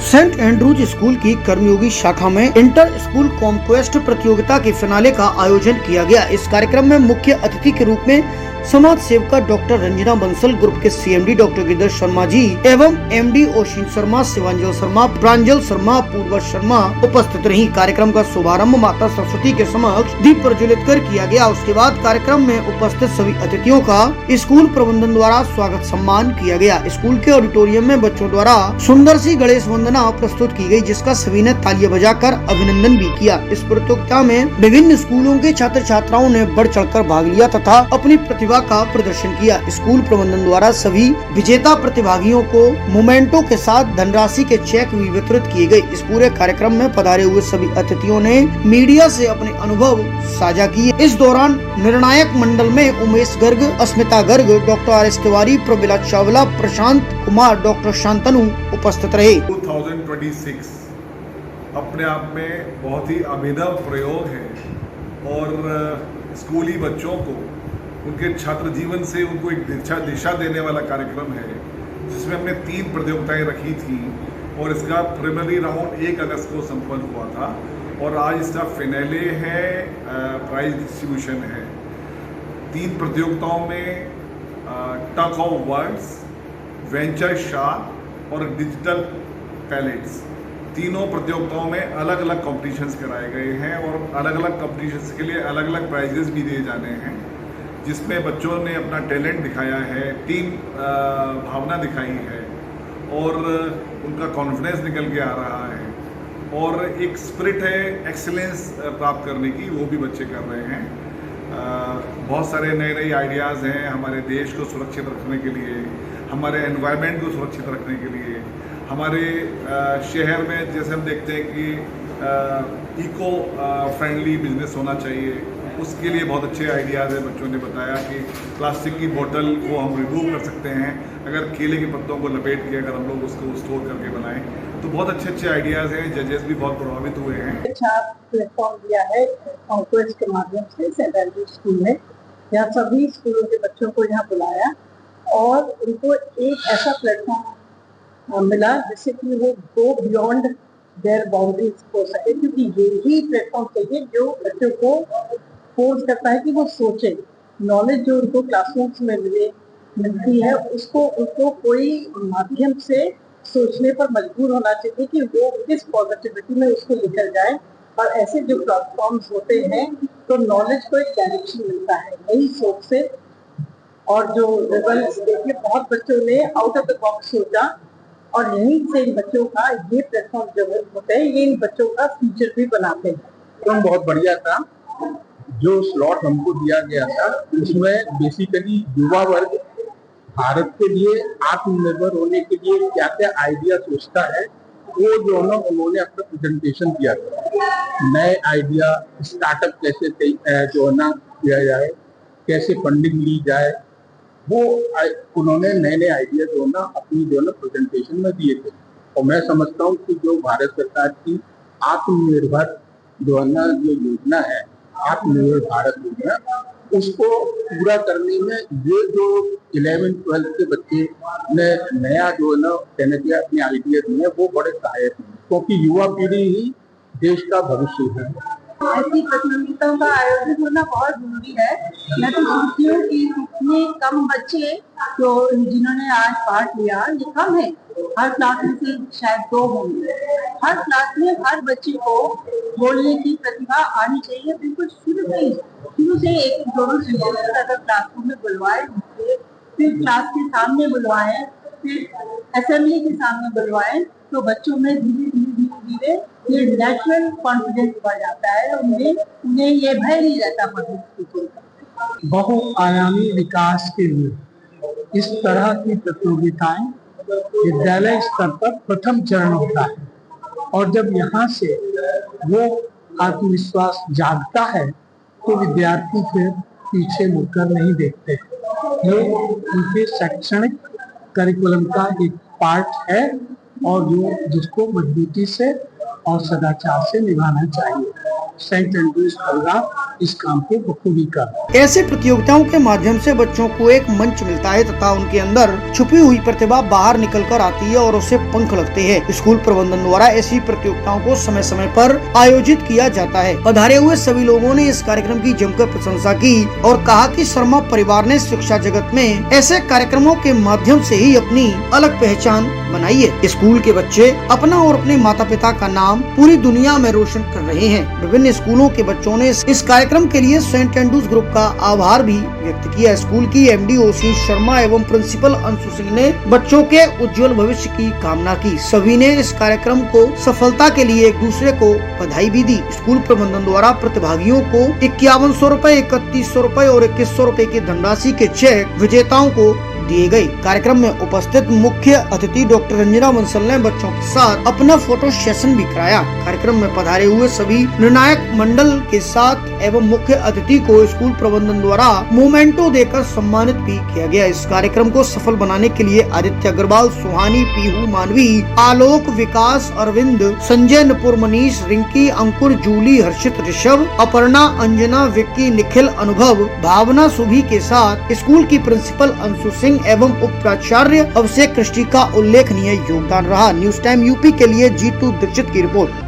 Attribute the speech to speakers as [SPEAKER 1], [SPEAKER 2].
[SPEAKER 1] Saint Andrews school की कर्मयोगी शाखा में इंटर स्कूल कॉन्क्वेस्ट प्रतियोगिता के फिनाले का आयोजन किया गया। इस कार्यक्रम में मुख्य अतिथि के रूप में समाज सेविका डॉक्टर रंजना बंसल, ग्रुप के सीएमडी डॉक्टर गिरधर शर्मा जी एवं एमडी ओशिन शर्मा, शिवांजल शर्मा, प्रांजल शर्मा, पूर्व शर्मा उपस्थित रही। कार्यक्रम का शुभारंभ माता सरस्वती के समक्ष दीप प्रज्वलित कर किया गया। उसके बाद कार्यक्रम में उपस्थित सभी अतिथियों का स्कूल प्रबंधन द्वारा स्वागत सम्मान किया गया। स्कूल के ऑडिटोरियम में बच्चों द्वारा सुंदर सी गणेश वंदना प्रस्तुत की गई, जिसका सभी ने तालियां बजाकर अभिनंदन भी किया। इस प्रतियोगिता में विभिन्न स्कूलों के छात्र छात्राओं ने बढ़ चढ़कर भाग लिया तथा अपनी प्रतिभा का प्रदर्शन किया। स्कूल प्रबंधन द्वारा सभी विजेता प्रतिभागियों को मोमेंटो के साथ धनराशि के चेक भी वितरित किए गए। इस पूरे कार्यक्रम में पधारे हुए सभी अतिथियों ने मीडिया से अपने अनुभव साझा किए। इस दौरान निर्णायक मंडल में उमेश गर्ग, अस्मिता Garg, doctor R S. Tiwari, प्रबिला Chawla, Prashant Kumar, doctor Shantanu उपस्थित रहे।
[SPEAKER 2] 2026 अपने आप में बहुत ही अभिनव प्रयोग है और स्कूली बच्चों को उनके छात्र जीवन से उनको एक दिशा देने वाला कार्यक्रम है, जिसमें हमने 3 प्रतियोगिताएं रखी थी और इसका प्रीलिमिनरी राउंड 1 अगस्त को संपन्न हुआ था और आज इसका फिनाले है, प्राइज डिस्ट्रीब्यूशन है। 3 प्रतियोगिताओं में tug of words, venture shark और डिजिटल पैलेट्स, तीनों प्रतियोगिताओं में अलग अलग कॉम्पिटिशन्स कराए गए हैं और अलग अलग कॉम्पिटिशन्स के लिए अलग अलग प्राइजेस भी दिए जाने हैं, जिसमें बच्चों ने अपना टैलेंट दिखाया है, टीम भावना दिखाई है और उनका कॉन्फिडेंस निकल के आ रहा है और एक स्पिरिट है एक्सीलेंस प्राप्त करने की, वो भी बच्चे कर रहे हैं। बहुत सारे नए आइडियाज़ हैं हमारे देश को सुरक्षित रखने के लिए, हमारे एनवायरनमेंट को सुरक्षित रखने के लिए। हमारे शहर में जैसे हम देखते हैं कि इको फ्रेंडली बिजनेस होना चाहिए, उसके लिए बहुत अच्छे आइडियाज़ हैं। बच्चों ने बताया कि प्लास्टिक की बोतल को हम रिमूव कर सकते हैं अगर केले के पत्तों को लपेट के अगर हम लोग उसको स्टोर करके बनाएं, तो बहुत अच्छे आइडियाज़ हैं। जजेस भी बहुत प्रभावित हुए हैं।
[SPEAKER 3] अच्छा प्लेटफॉर्म दिया है कॉन्क्वेस्ट के माध्यम से सेंट एंड्रूज स्कूल में। यहाँ सभी स्कूलों के बच्चों को यहाँ बुलाया और उनको एक ऐसा प्लेटफॉर्म मिला जिससे कि वो गो बियॉन्ड देयर बाउंड्रीज हो सके, क्योंकि यही प्लेटफॉर्म चाहिए जो बच्चों को फोर्स करता है कि वो सोचे। नॉलेज जो उनको क्लासरूम्स में मिलती है उसको कोई माध्यम से सोचने पर मजबूर होना चाहिए कि वो किस पॉजिटिविटी में उसको लेकर जाए। और ऐसे जो प्लेटफॉर्म्स होते हैं तो नॉलेज को एक डायरेक्शन मिलता है नई सोच से। और जो रिजल्ट्स देखिए, बहुत बच्चों ने आउट ऑफ द बॉक्स सोचा और यहीं से इन बच्चों का ये प्लेटफॉर्म जो होते हैं ये इन बच्चों का फ्यूचर भी बनाते हैं।
[SPEAKER 4] बहुत बढ़िया था। जो स्लॉट हमको दिया गया था उसमें बेसिकली युवा वर्ग भारत के लिए आत्मनिर्भर होने के लिए क्या क्या आइडिया सोचता है वो जो है उन्होंने अपना प्रेजेंटेशन किया था। नए आइडिया, स्टार्टअप कैसे जो है ना किया जाए, कैसे फंडिंग ली जाए, वो उन्होंने नए आइडिया जो है ना अपनी जो है ना प्रेजेंटेशन में दिए थे। और मैं समझता हूँ कि जो भारत सरकार की आत्मनिर्भर जो है ना जो योजना है, आत्मनिर्भर भारत योजना, उसको पूरा करने में ये जो 11th-12th के बच्चे ने नया जो है ना कहने के अपने आइडिया दिए वो बड़े सहायक हैं, क्योंकि युवा पीढ़ी ही देश का भविष्य है।
[SPEAKER 3] ऐसी प्रतियोगिताओं का आयोजन होना बहुत जरूरी है। मैं तो सोचती हूँ कि इतने कम बच्चे जो जिन्होंने आज पार्ट लिया, ये कम है। हर क्लास में से शायद 2 होंगे। हर क्लास में हर बच्चे को बोलने की प्रतिभा आनी चाहिए। बिल्कुल शुरू से एक दोनों सेंटेंस अगर क्लासरूम में बुलवाए, फिर क्लास के सामने बुलवाएं, फिर असेंबली के सामने बुलवाएं, तो बच्चों में धीरे ये नेचुरल कॉन्फिडेंस बढ़ जाता है। उन्हें ये भय नहीं रहता पब्लिक स्पीकिंग का।
[SPEAKER 5] बहुआयामी विकास के लिए इस तरह की प्रतियोगिताएं विद्यालय स्तर पर प्रथम चरण होता है और जब यहाँ से वो आत्मविश्वास जागता है तो विद्यार्थी फिर पीछे मुड़कर नहीं देखते। ये उनके शैक्षणिक करिकुलम का एक पार्ट है और जो जिसको मजबूती से और सदाचार से निभाना चाहिए। सेंट एंड्रूज प्रोग्राम इस काम को बखूबी कर।
[SPEAKER 1] ऐसे प्रतियोगिताओं के माध्यम से बच्चों को एक मंच मिलता है तथा उनके अंदर छुपी हुई प्रतिभा बाहर निकल कर आती है और उसे पंख लगते हैं। स्कूल प्रबंधन द्वारा ऐसी प्रतियोगिताओं को समय समय पर आयोजित किया जाता है। पधारे हुए सभी लोगों ने इस कार्यक्रम की जमकर प्रशंसा की और कहा कि शर्मा परिवार ने शिक्षा जगत में ऐसे कार्यक्रमों के माध्यम से ही अपनी अलग पहचान बनाई है। स्कूल के बच्चे अपना और अपने माता पिता का नाम पूरी दुनिया में रोशन कर रहे हैं। विभिन्न स्कूलों के बच्चों ने इस कार्यक्रम के लिए सेंट एंड्रूज ग्रुप का आभार भी व्यक्त किया। स्कूल की एमडी ओसी शर्मा एवं प्रिंसिपल अंशु सिंह ने बच्चों के उज्जवल भविष्य की कामना की। सभी ने इस कार्यक्रम को सफलता के लिए एक दूसरे को बधाई भी दी। स्कूल प्रबंधन द्वारा प्रतिभागियों को 5100 रूपए, 3100 रूपए और 2100 रूपए की धनराशि के चेक विजेताओं को दिए गए। कार्यक्रम में उपस्थित मुख्य अतिथि डॉक्टर रंजना बंसल ने बच्चों के साथ अपना फोटो सेशन भी कराया। कार्यक्रम में पधारे हुए सभी निर्णायक मंडल के साथ एवं मुख्य अतिथि को स्कूल प्रबंधन द्वारा मोमेंटो देकर सम्मानित भी किया गया। इस कार्यक्रम को सफल बनाने के लिए आदित्य अग्रवाल, सुहानी, पीहू, मानवी, आलोक, विकास, अरविंद, संजय, नुपुर, मनीष, रिंकी, अंकुर, जूली, हर्षित, ऋषभ, अपर्णा, अंजना, विक्की, निखिल, अनुभव, भावना, सुभी के साथ स्कूल की प्रिंसिपल अंशु सिंह एवं उप प्राचार्य अभिषेक कृष्टि का उल्लेखनीय योगदान रहा। न्यूज टाइम यूपी के लिए जीतू दीक्षित की रिपोर्ट।